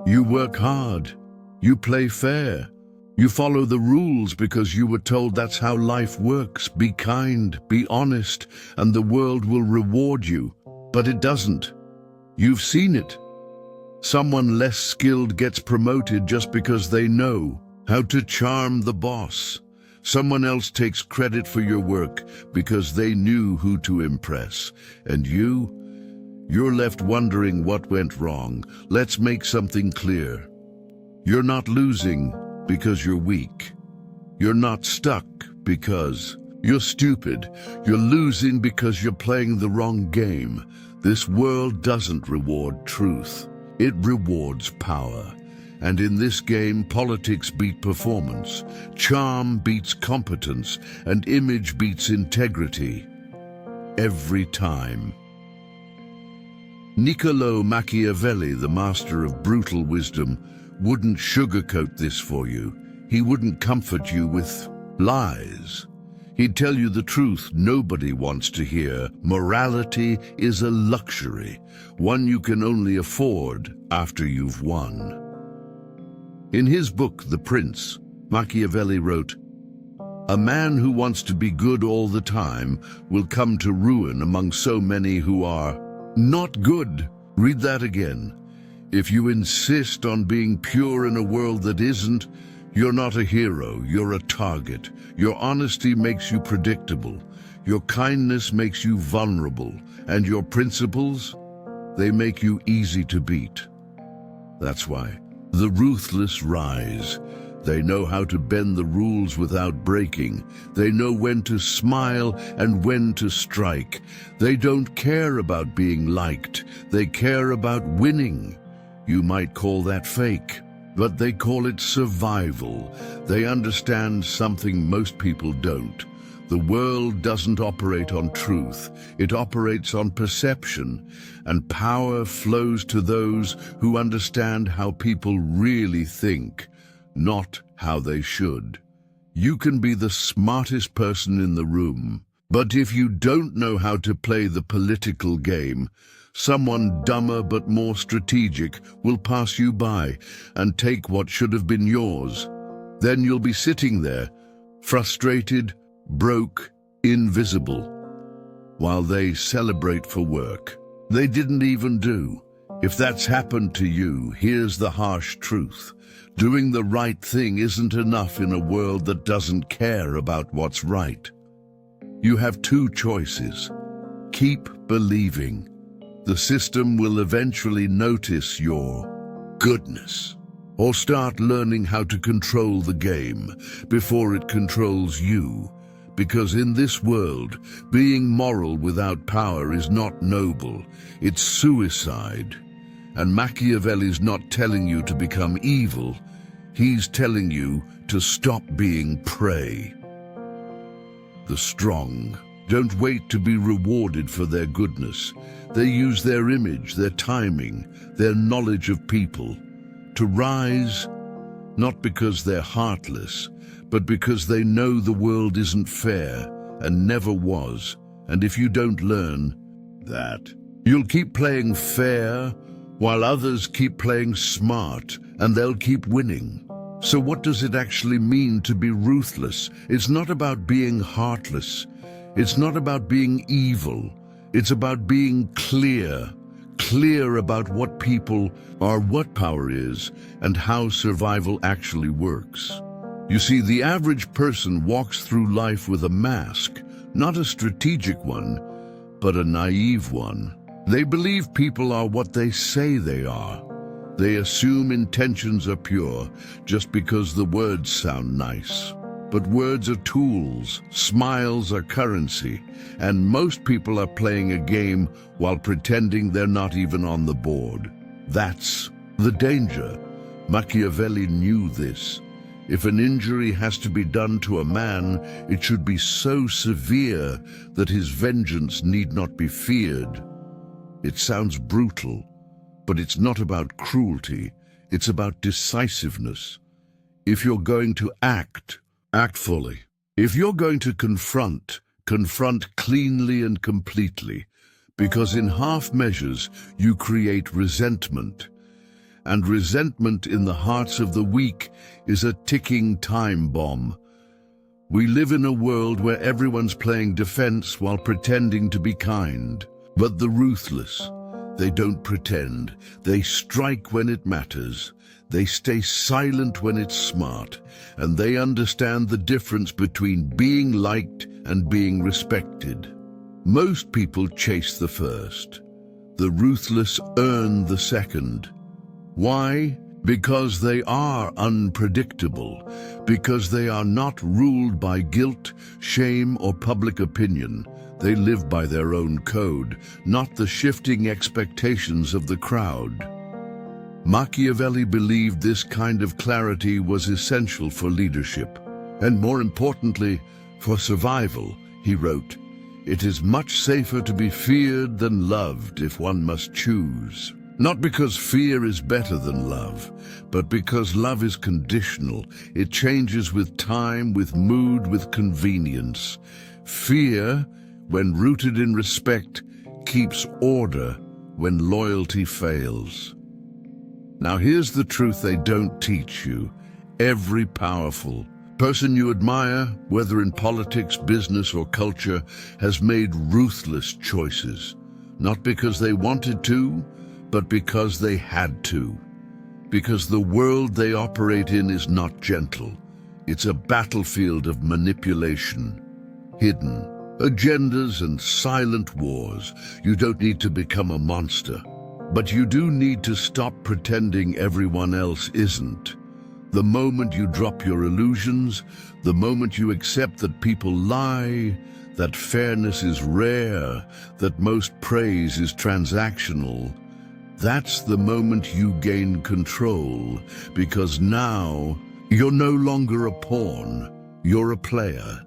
You work hard. You play fair. You follow the rules because you were told that's how life works. Be kind, be honest, and the world will reward you. But it doesn't. You've seen it. Someone less skilled gets promoted just because they know how to charm the boss. Someone else takes credit for your work because they knew who to impress. And you're left wondering what went wrong. Let's make something clear. You're not losing because you're weak. You're not stuck because you're stupid. You're losing because you're playing the wrong game. This world doesn't reward truth. It rewards power. And in this game, politics beat performance, charm beats competence, and image beats integrity. Every time. Niccolò Machiavelli, the master of brutal wisdom, wouldn't sugarcoat this for you. He wouldn't comfort you with lies. He'd tell you the truth nobody wants to hear. Morality is a luxury, one you can only afford after you've won. In his book, The Prince, Machiavelli wrote, "A man who wants to be good all the time will come to ruin among so many who are not good." Read that again. If you insist on being pure in a world that isn't, you're not a hero, you're a target. Your honesty makes you predictable. Your kindness makes you vulnerable. And your principles, they make you easy to beat. That's why the ruthless rise. They know how to bend the rules without breaking. They know when to smile and when to strike. They don't care about being liked. They care about winning. You might call that fake, but they call it survival. They understand something most people don't. The world doesn't operate on truth. It operates on perception, and power flows to those who understand how people really think, not how they should. You can be the smartest person in the room, but if you don't know how to play the political game, someone dumber but more strategic will pass you by and take what should have been yours. Then you'll be sitting there, frustrated, broke, invisible, while they celebrate for work they didn't even do. If that's happened to you, here's the harsh truth. Doing the right thing isn't enough in a world that doesn't care about what's right. You have two choices. Keep believing. The system will eventually notice your goodness. Or start learning how to control the game before it controls you. Because in this world, being moral without power is not noble. It's suicide. And Machiavelli's not telling you to become evil. He's telling you to stop being prey. The strong don't wait to be rewarded for their goodness. They use their image, their timing, their knowledge of people to rise, not because they're heartless, but because they know the world isn't fair and never was. And if you don't learn that, you'll keep playing fair while others keep playing smart, and they'll keep winning. So what does it actually mean to be ruthless? It's not about being heartless. It's not about being evil. It's about being clear about what people are, what power is, and how survival actually works. You see, the average person walks through life with a mask, not a strategic one, but a naive one. They believe people are what they say they are. They assume intentions are pure just because the words sound nice. But words are tools, smiles are currency, and most people are playing a game while pretending they're not even on the board. That's the danger. Machiavelli knew this. If an injury has to be done to a man, it should be so severe that his vengeance need not be feared. It sounds brutal, but it's not about cruelty. It's about decisiveness. If you're going to act fully. If you're going to confront cleanly and completely, because in half measures you create resentment, and resentment in the hearts of the weak is a ticking time bomb. We live in a world where everyone's playing defense while pretending to be kind. But the ruthless, they don't pretend. They strike when it matters. They stay silent when it's smart. And they understand the difference between being liked and being respected. Most people chase the first. The ruthless earn the second. Why? Because they are unpredictable, because they are not ruled by guilt, shame, or public opinion. They live by their own code, not the shifting expectations of the crowd. Machiavelli believed this kind of clarity was essential for leadership, and more importantly, for survival. He wrote, "It is much safer to be feared than loved if one must choose." Not because fear is better than love, but because love is conditional. It changes with time, with mood, with convenience. Fear, when rooted in respect, keeps order when loyalty fails. Now here's the truth they don't teach you. Every powerful person you admire, whether in politics, business, or culture, has made ruthless choices. Not because they wanted to, but because they had to. Because the world they operate in is not gentle. It's a battlefield of manipulation, hidden agendas and silent wars. You don't need to become a monster, but you do need to stop pretending everyone else isn't. The moment you drop your illusions, the moment you accept that people lie, that fairness is rare, that most praise is transactional, that's the moment you gain control, because now you're no longer a pawn, you're a player.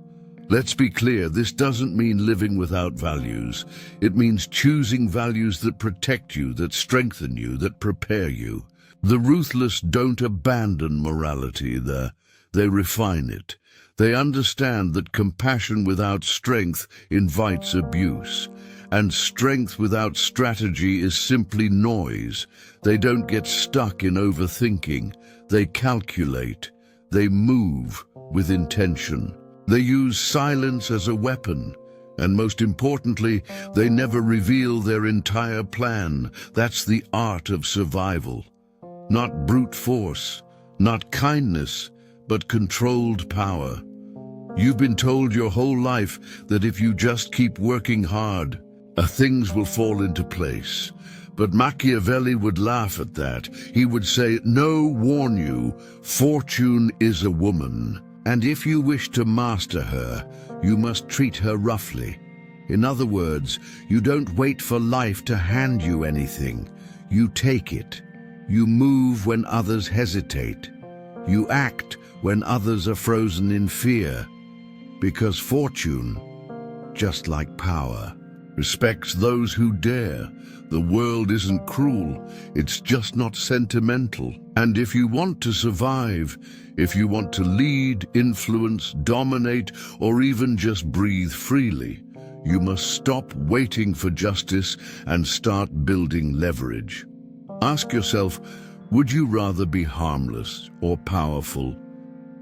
Let's be clear, this doesn't mean living without values. It means choosing values that protect you, that strengthen you, that prepare you. The ruthless don't abandon morality, they refine it. They understand that compassion without strength invites abuse. And strength without strategy is simply noise. They don't get stuck in overthinking. They calculate. They move with intention. They use silence as a weapon. And most importantly, they never reveal their entire plan. That's the art of survival. Not brute force, not kindness, but controlled power. You've been told your whole life that if you just keep working hard, things will fall into place. But Machiavelli would laugh at that. He would say, "No, warn you, fortune is a woman, and if you wish to master her, you must treat her roughly." In other words, you don't wait for life to hand you anything. You take it. You move when others hesitate. You act when others are frozen in fear. Because fortune, just like power, respects those who dare. The world isn't cruel, it's just not sentimental. And if you want to survive, if you want to lead, influence, dominate, or even just breathe freely, you must stop waiting for justice and start building leverage. Ask yourself, would you rather be harmless or powerful?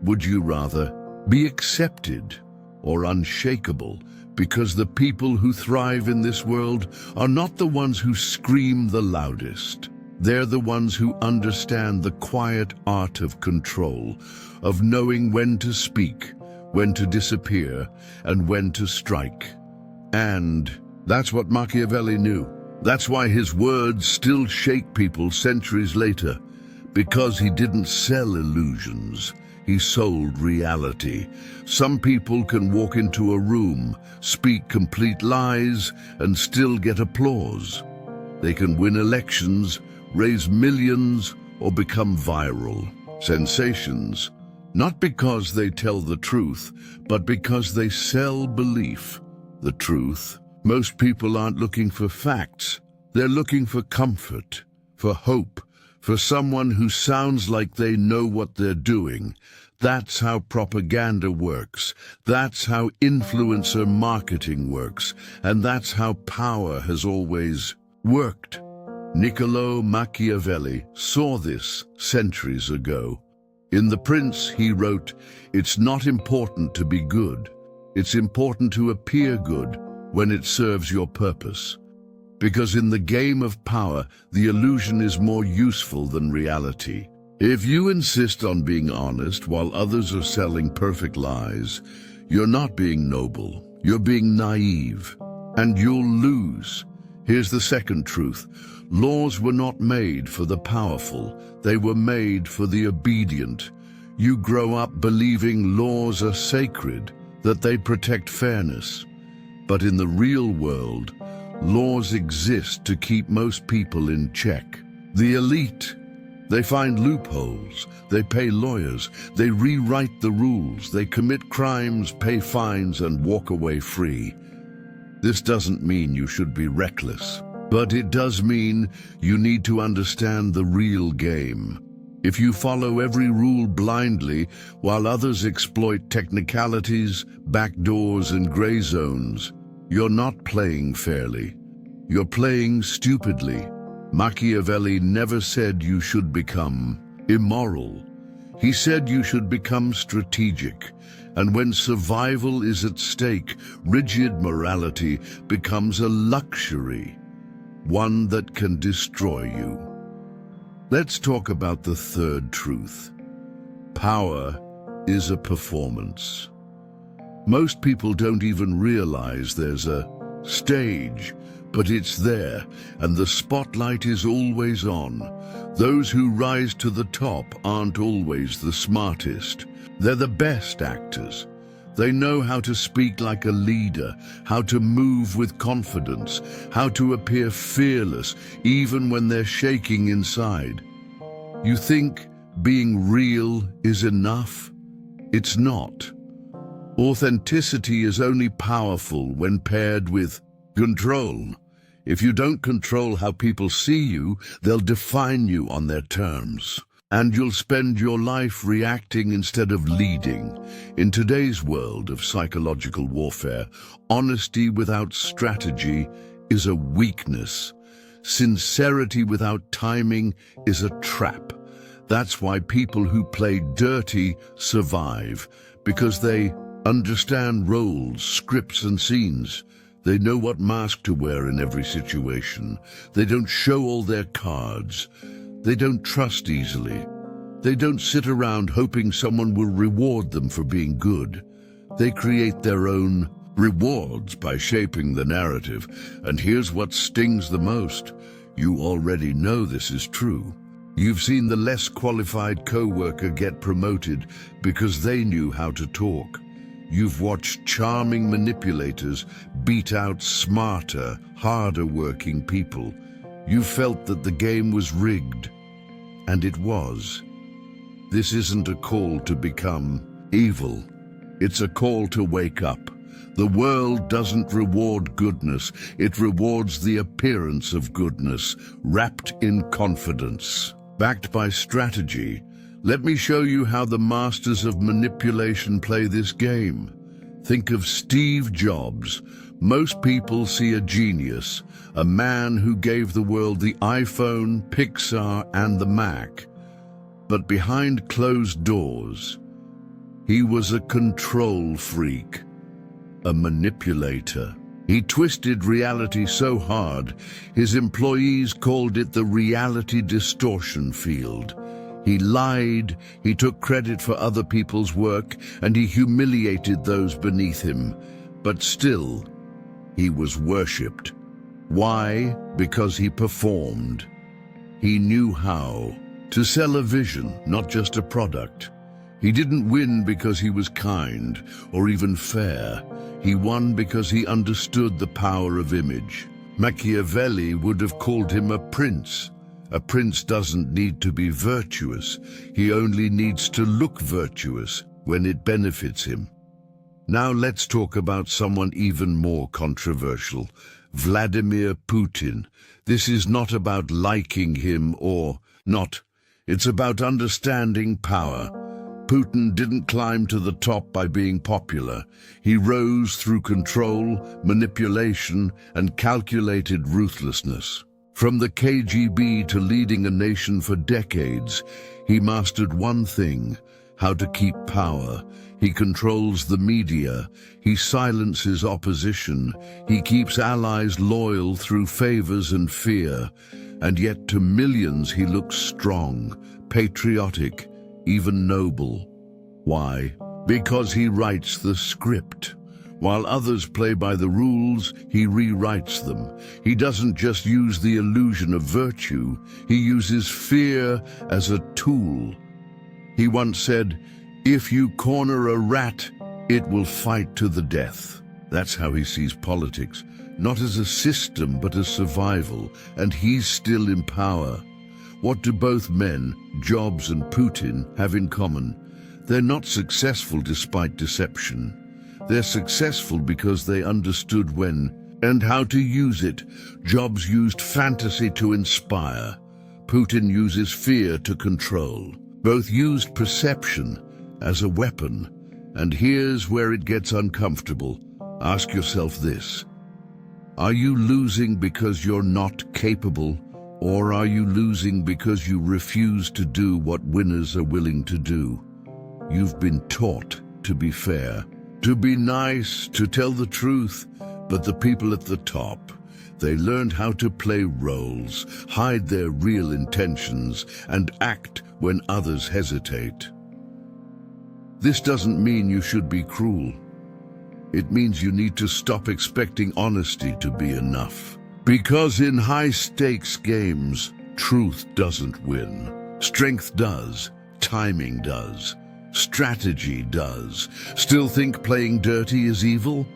Would you rather be accepted or unshakable? Because the people who thrive in this world are not the ones who scream the loudest. They're the ones who understand the quiet art of control, of knowing when to speak, when to disappear, and when to strike. And that's what Machiavelli knew. That's why his words still shake people centuries later. Because he didn't sell illusions. He sold reality. Some people can walk into a room, speak complete lies, and still get applause. They can win elections, raise millions, or become viral sensations. Not because they tell the truth, but because they sell belief. The truth. Most people aren't looking for facts. They're looking for comfort, for hope, for someone who sounds like they know what they're doing. That's how propaganda works. That's how influencer marketing works. And that's how power has always worked. Niccolò Machiavelli saw this centuries ago. In The Prince, he wrote, "It's not important to be good. It's important to appear good when it serves your purpose. Because in the game of power, the illusion is more useful than reality. If you insist on being honest while others are selling perfect lies, you're not being noble, you're being naive, and you'll lose." Here's the second truth. Laws were not made for the powerful, they were made for the obedient. You grow up believing laws are sacred, that they protect fairness. But in the real world, laws exist to keep most people in check. The elite, they find loopholes, they pay lawyers, they rewrite the rules, they commit crimes, pay fines, and walk away free. This doesn't mean you should be reckless, but it does mean you need to understand the real game. If you follow every rule blindly while others exploit technicalities, backdoors, and gray zones, you're not playing fairly. You're playing stupidly. Machiavelli never said you should become immoral. He said you should become strategic. And when survival is at stake, rigid morality becomes a luxury, one that can destroy you. Let's talk about the third truth. Power is a performance. Most people don't even realize there's a stage, but it's there, and the spotlight is always on. Those who rise to the top aren't always the smartest. They're the best actors. They know how to speak like a leader, how to move with confidence, how to appear fearless even when they're shaking inside. You think being real is enough? It's not. Authenticity is only powerful when paired with control. If you don't control how people see you, they'll define you on their terms. And you'll spend your life reacting instead of leading. In today's world of psychological warfare, honesty without strategy is a weakness. Sincerity without timing is a trap. That's why people who play dirty survive, because they understand roles, scripts, and scenes. They know what mask to wear in every situation. They don't show all their cards. They don't trust easily. They don't sit around hoping someone will reward them for being good. They create their own rewards by shaping the narrative. And here's what stings the most. You already know this is true. You've seen the less qualified co-worker get promoted because they knew how to talk. You've watched charming manipulators beat out smarter, harder-working people. You felt that the game was rigged, and it was. This isn't a call to become evil. It's a call to wake up. The world doesn't reward goodness. It rewards the appearance of goodness, wrapped in confidence. Backed by strategy, let me show you how the masters of manipulation play this game. Think of Steve Jobs. Most people see a genius, a man who gave the world the iPhone, Pixar, and the Mac. But behind closed doors, he was a control freak, a manipulator. He twisted reality so hard, his employees called it the reality distortion field. He lied, he took credit for other people's work, and he humiliated those beneath him. But still, he was worshipped. Why? Because he performed. He knew how to sell a vision, not just a product. He didn't win because he was kind or even fair. He won because he understood the power of image. Machiavelli would have called him a prince. A prince doesn't need to be virtuous. He only needs to look virtuous when it benefits him. Now let's talk about someone even more controversial, Vladimir Putin. This is not about liking him or not. It's about understanding power. Putin didn't climb to the top by being popular. He rose through control, manipulation, and calculated ruthlessness. From the KGB to leading a nation for decades, he mastered one thing: how to keep power. He controls the media, he silences opposition, he keeps allies loyal through favors and fear, and yet to millions he looks strong, patriotic, even noble. Why? Because he writes the script. While others play by the rules, he rewrites them. He doesn't just use the illusion of virtue, he uses fear as a tool. He once said, "If you corner a rat, it will fight to the death." That's how he sees politics, not as a system but as survival, and he's still in power. What do both men, Jobs and Putin, have in common? They're not successful despite deception. They're successful because they understood when and how to use it. Jobs used fantasy to inspire. Putin uses fear to control. Both used perception as a weapon. And here's where it gets uncomfortable. Ask yourself this: are you losing because you're not capable, or are you losing because you refuse to do what winners are willing to do? You've been taught to be fair, to be nice, to tell the truth, but the people at the top, they learned how to play roles, hide their real intentions, and act when others hesitate. This doesn't mean you should be cruel. It means you need to stop expecting honesty to be enough. Because in high-stakes games, truth doesn't win. Strength does, timing does, strategy does. Still think playing dirty is evil?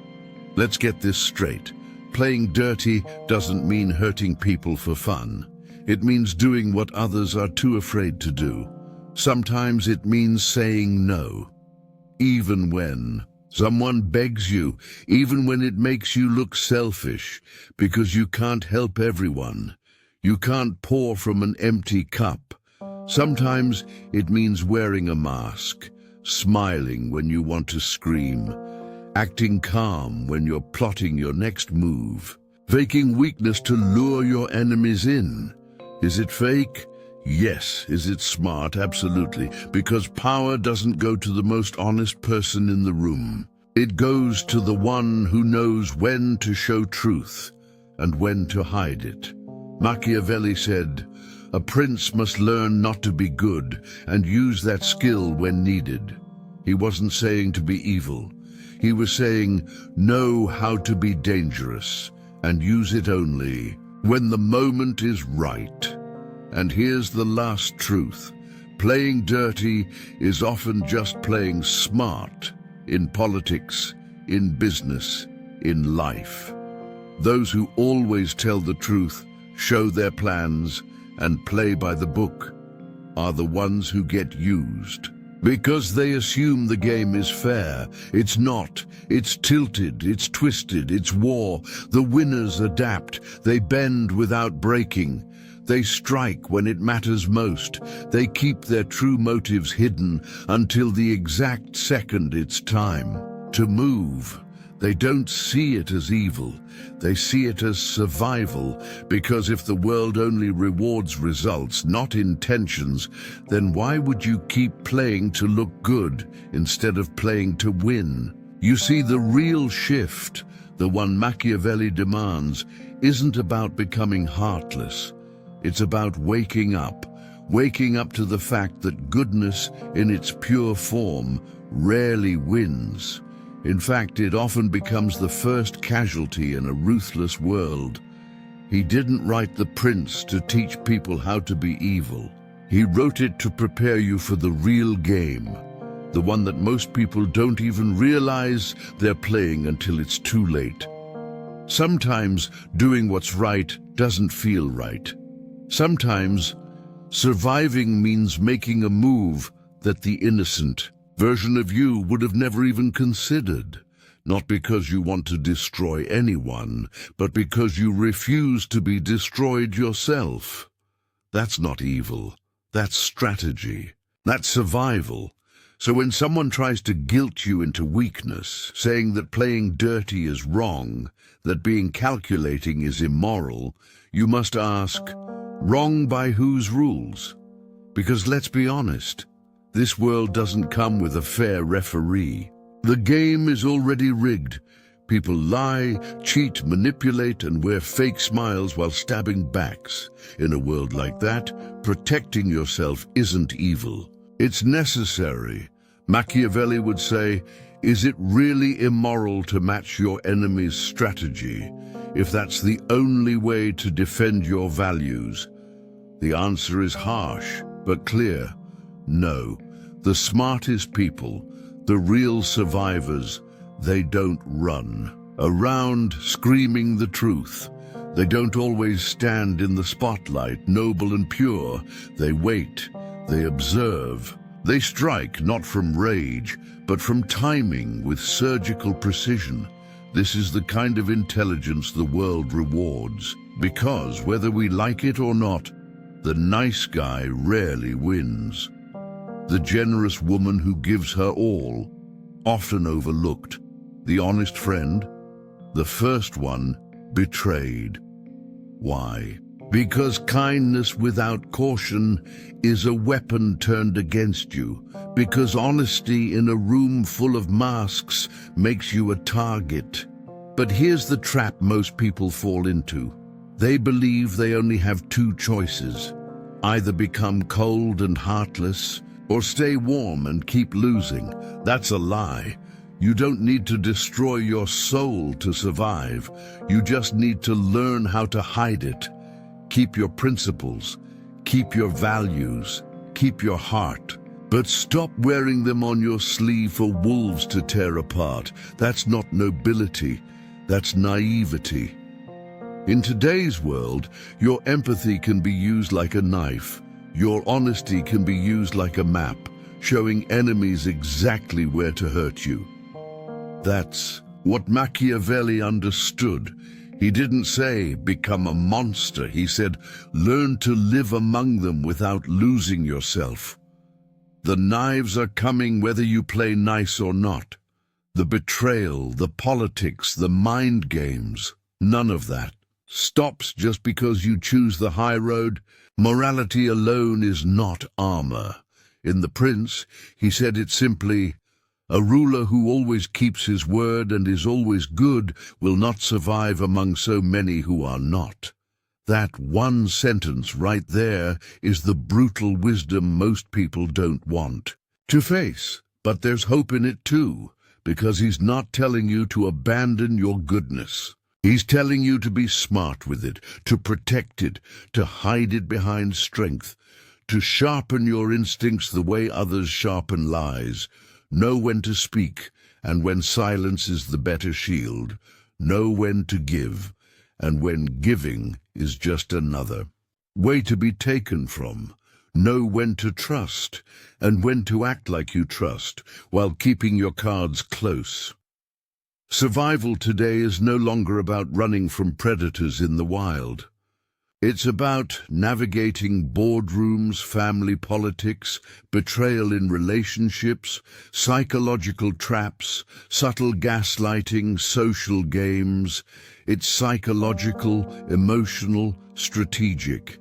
Let's get this straight. Playing dirty doesn't mean hurting people for fun. It means doing what others are too afraid to do. Sometimes it means saying no, even when someone begs you, even when it makes you look selfish, because you can't help everyone. You can't pour from an empty cup. Sometimes it means wearing a mask, smiling when you want to scream, acting calm when you're plotting your next move, faking weakness to lure your enemies in. Is it fake? Yes. Is it smart? Absolutely. Because power doesn't go to the most honest person in the room. It goes to the one who knows when to show truth and when to hide it. Machiavelli said, "A prince must learn not to be good and use that skill when needed." He wasn't saying to be evil. He was saying, know how to be dangerous and use it only when the moment is right. And here's the last truth. Playing dirty is often just playing smart in politics, in business, in life. Those who always tell the truth, show their plans, and play by the book are the ones who get used. Because they assume the game is fair. It's not. It's tilted, it's twisted, it's war. The winners adapt. They bend without breaking. They strike when it matters most. They keep their true motives hidden until the exact second it's time to move. They don't see it as evil. They see it as survival, because if the world only rewards results, not intentions, then why would you keep playing to look good instead of playing to win? You see, the real shift, the one Machiavelli demands, isn't about becoming heartless. It's about waking up to the fact that goodness in its pure form rarely wins. In fact, it often becomes the first casualty in a ruthless world. He didn't write The Prince to teach people how to be evil. He wrote it to prepare you for the real game, the one that most people don't even realize they're playing until it's too late. Sometimes doing what's right doesn't feel right. Sometimes surviving means making a move that the innocent version of you would have never even considered. Not because you want to destroy anyone, but because you refuse to be destroyed yourself. That's not evil. That's strategy. That's survival. So when someone tries to guilt you into weakness, saying that playing dirty is wrong, that being calculating is immoral, you must ask, wrong by whose rules? Because let's be honest, this world doesn't come with a fair referee. The game is already rigged. People lie, cheat, manipulate, and wear fake smiles while stabbing backs. In a world like that, protecting yourself isn't evil. It's necessary. Machiavelli would say, is it really immoral to match your enemy's strategy if that's the only way to defend your values? The answer is harsh, but clear. No. The smartest people, the real survivors, they don't run around screaming the truth. They don't always stand in the spotlight, noble and pure. They wait. They observe. They strike not from rage, but from timing with surgical precision. This is the kind of intelligence the world rewards, because whether we like it or not, the nice guy rarely wins. The generous woman who gives her all, often overlooked. The honest friend, the first one, betrayed. Why? Because kindness without caution is a weapon turned against you. Because honesty in a room full of masks makes you a target. But here's the trap most people fall into. They believe they only have two choices. Either become cold and heartless, or stay warm and keep losing. That's a lie. You don't need to destroy your soul to survive. You just need to learn how to hide it. Keep your principles, keep your values, keep your heart. But stop wearing them on your sleeve for wolves to tear apart. That's not nobility, that's naivety. In today's world, your empathy can be used like a knife. Your honesty can be used like a map, showing enemies exactly where to hurt you. That's what Machiavelli understood. He didn't say, become a monster. He said, learn to live among them without losing yourself. The knives are coming whether you play nice or not. The betrayal, the politics, the mind games, none of that stops just because you choose the high road. Morality alone is not armor. In The Prince, he said it simply, a ruler who always keeps his word and is always good will not survive among so many who are not. That one sentence right there is the brutal wisdom most people don't want to face. But there's hope in it too, because he's not telling you to abandon your goodness. He's telling you to be smart with it, to protect it, to hide it behind strength, to sharpen your instincts the way others sharpen lies. Know when to speak, and when silence is the better shield. Know when to give, and when giving is just another way to be taken from. Know when to trust, and when to act like you trust, while keeping your cards close. Survival today is no longer about running from predators in the wild. It's about navigating boardrooms, family politics, betrayal in relationships, psychological traps, subtle gaslighting, social games. It's psychological, emotional, strategic.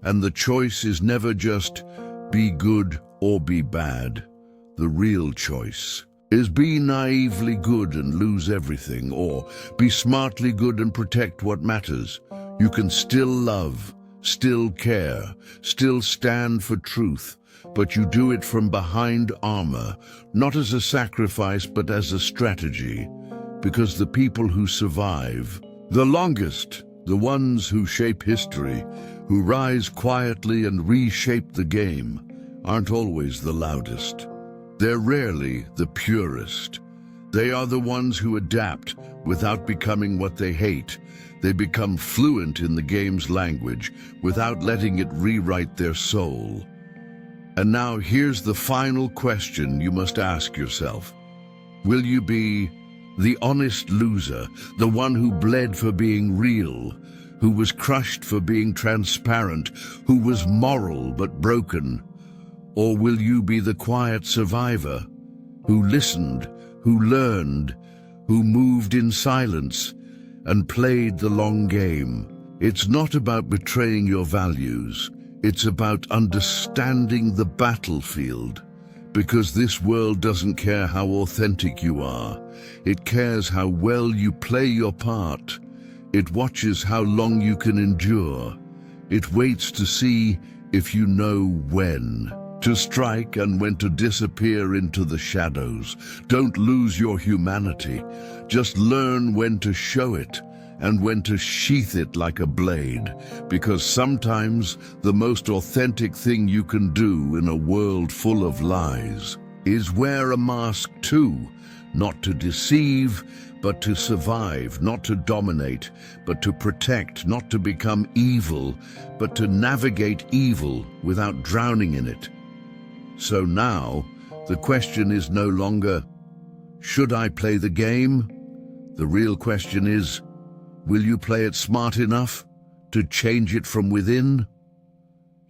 And the choice is never just be good or be bad. The real choice is be naively good and lose everything, or be smartly good and protect what matters. You can still love, still care, still stand for truth, but you do it from behind armor, not as a sacrifice but as a strategy. Because the people who survive the longest, the ones who shape history, who rise quietly and reshape the game, aren't always the loudest. They're rarely the purest. They are the ones who adapt without becoming what they hate. They become fluent in the game's language without letting it rewrite their soul. And now here's the final question you must ask yourself. Will you be the honest loser, the one who bled for being real, who was crushed for being transparent, who was moral but broken? Or will you be the quiet survivor who listened, who learned, who moved in silence and played the long game? It's not about betraying your values. It's about understanding the battlefield. Because this world doesn't care how authentic you are. It cares how well you play your part. It watches how long you can endure. It waits to see if you know when to strike and when to disappear into the shadows. Don't lose your humanity. Just learn when to show it and when to sheath it like a blade. Because sometimes the most authentic thing you can do in a world full of lies is wear a mask too. Not to deceive, but to survive, not to dominate, but to protect, not to become evil, but to navigate evil without drowning in it. So now, the question is no longer, should I play the game? The real question is, will you play it smart enough to change it from within?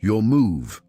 Your move